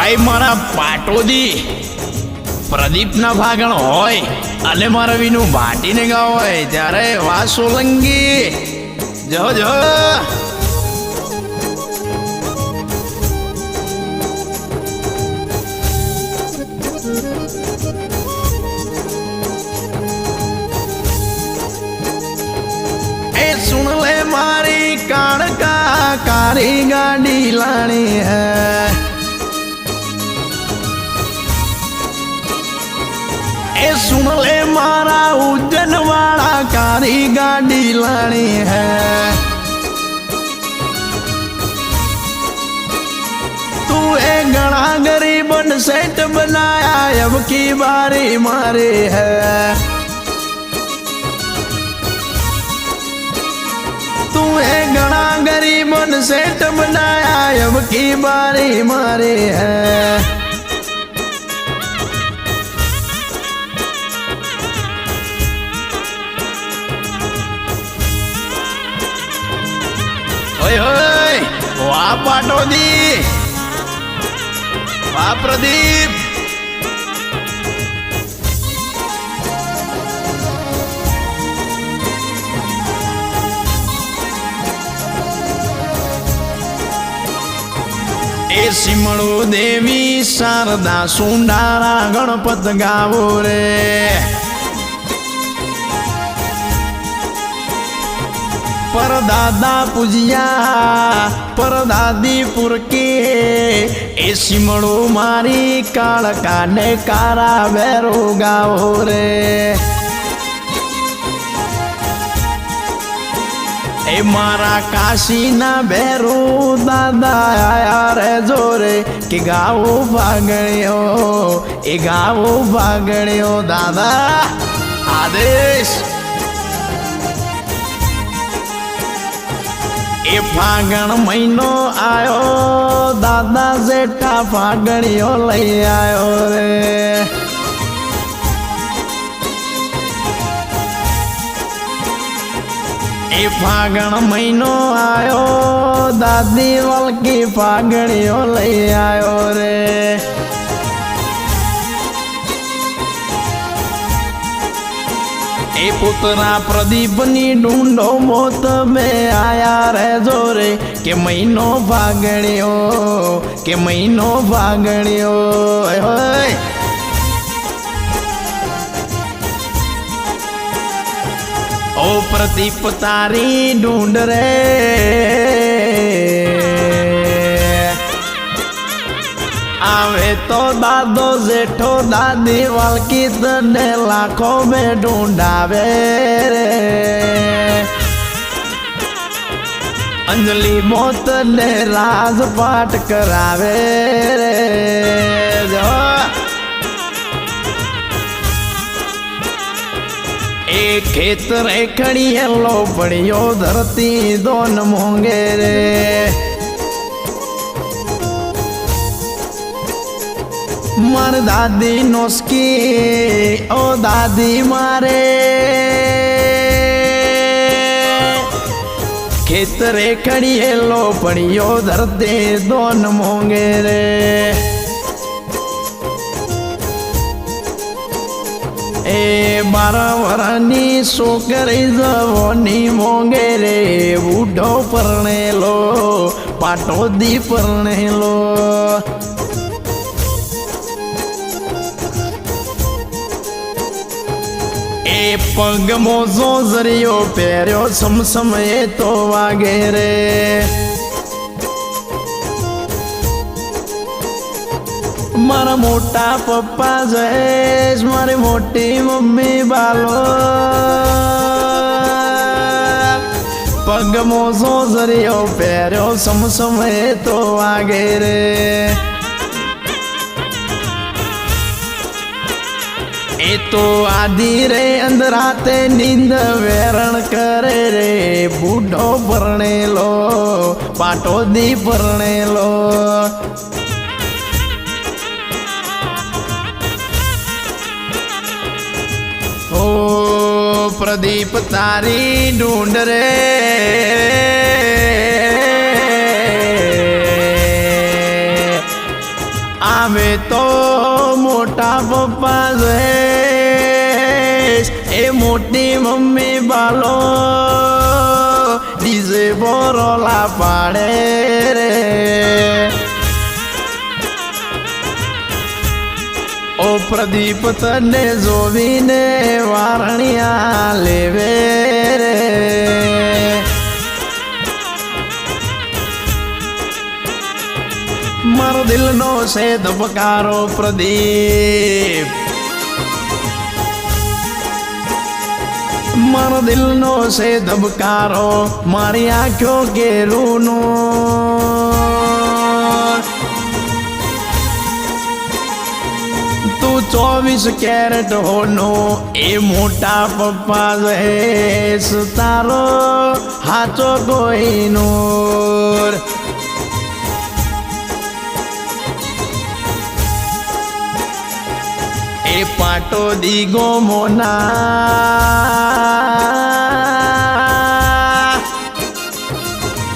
ભાઈ મારા પાટોદી પ્રદીપના ભાગણ હોય અને મારા વિનું ભાટીને ગાવ હોય ત્યારે વા સોલંકી જો જો એ સુન લે મારી કાળકા કારી ગાડી લાણી હૈ ए सुन ले मारा उज्जैन वाला कारी गाड़ी लानी है तू ए गणा गरीबन सेठ बनाया अब की बारी मारे है तू ए गणा गरीबन सेठ बनाया अब की बारी मारे है वाह पाटोदी वाह प्रदीप ए सिमड़ो देवी शारदा सुंडारा गणपत गावो रे पर दादा पूजिया पर दादी पुरके ए सिमड़ो मारी कालका ने कारा बेरो गाओ रे ए मारा काशी ना बेरो दादा आया रे जोरे कि गाओ भागणियो ए गाओ भागणियो दादा आदेश ए फागण महीनो आयो दादा जेठा फागणियो लई आयो रे ए फागण महीनो आयो दादी वलकी फागणियो लई आयो रे ए पुत्रा प्रदीप नी ढूंढो मोत में आया रे जोरे के महीनो भागणियो के महीनो भागणियो होय ओ प्रदीप तारी ढूंढ रे आवे तो दादो जेठो दादी वालकी तने लाखों में ढूंढावे रे अंजलि मौत ने राजपाट करावे रे जो एक खेत रे खड़ी है लो पड़ियो धरती दोन मोंगे रे मार दादी नोस्की ओ दादी मारे खेत रे खड़िए लो पड़ियो धरते दोन मोंगे रे ए 12 वरनी सोकरी जवनी मोंगे रे बूढ़ो परने लो पाटो दी परने लो ए पग मोजो जरियो पेरियो समसमये तो वागे रे मारा मोटा पप्पा जयेश मारी मोटी मम्मी बालो पग मोजो जरियो पेरियो समसमये तो वागे रे ए तो आधी रे अंदराते नींद वेरण करे रे बूढ़ो परने लो पाटो दी परने लो ओ प्रदीप तारी ढूंढ रे આવે તો મોટા પપ્પા જયેશ એ મોટી મમ્મી બાલો ડીજે બોરોલા પાડે રે ઓ પ્રદીપ તને જોવીને વારણિયા લેવે રે મારો દિલનો છે ધબકારો પ્રદીપ મારો દિલનો છે ધબકારો મારી આંખો ઘેરુંનો તું 24 કેરેટ હોનો એ મોટા પપ્પા જયેશ તારો હાચો કોઈનૂર એ પાટો દીગો મોના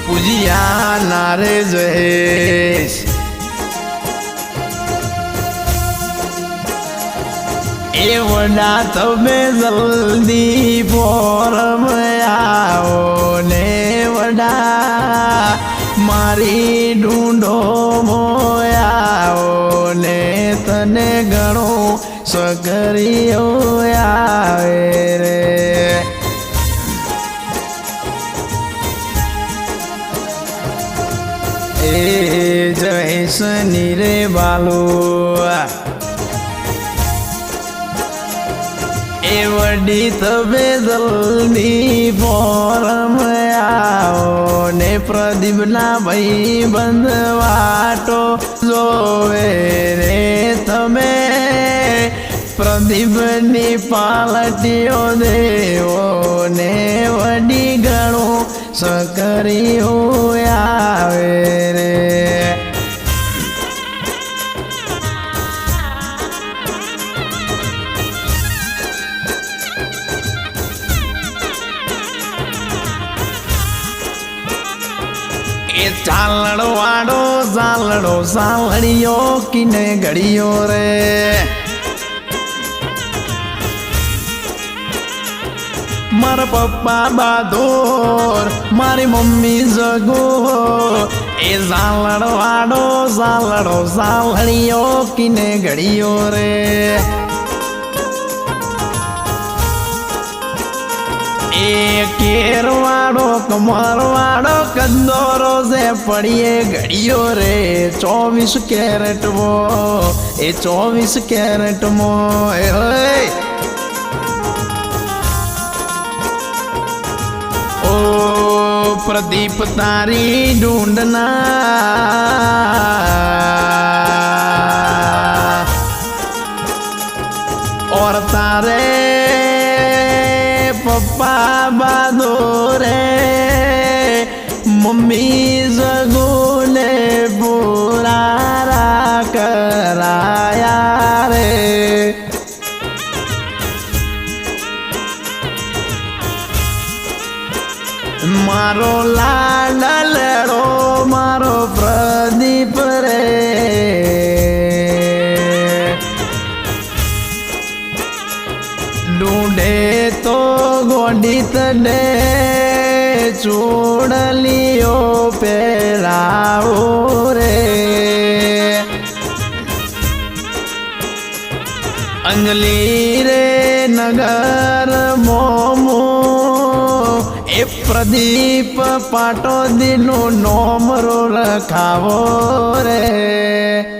પૂજિયા નારે જયેશ એ વડા તમે જલ્દી ફોરમ આવો ને વડા મારી ઢૂંઢો મોયાઓ ને તને ઘણો સકરીઓ આવે રે એ જયસની રે બાલો એ વડી તમે જલ્દી ફોરમ આવો ને પ્રદીપના ભાઈ બંધ વાટો જોવે રે તમે પ્રદીપની પાલટીઓ દેવો ને વડી ઘણું સકરીઓ આવે રે એ ચાલડો વાડો ચાલડો સાલડીઓ કિને ઘડીઓ રે મારા પપ્પા બહાદુર મારી મમ્મી જગો એ ચાલડો વાડો ચાલડો સાલડીઓ કિને ઘડીઓ રે એ કેરવાડો કમરવાડો કંદોરો સે પડીએ ઘડીઓ રે 24 કેરેટ મો એ 24 કેરેટ મો ઓ પ્રદીપ તારી ઢૂંઢના और तारे पप्पा बहादुरे मम्मी जगूने बुरा कराया रे मारो लाडलड़ो मारो प्रदीप रे ढूंढे तो गोडी तने चूड़लियो पेराओ रे अंजलि रे नगर मोमो ए प्रदीप पाटो दिनो नोमरो रखावो रे।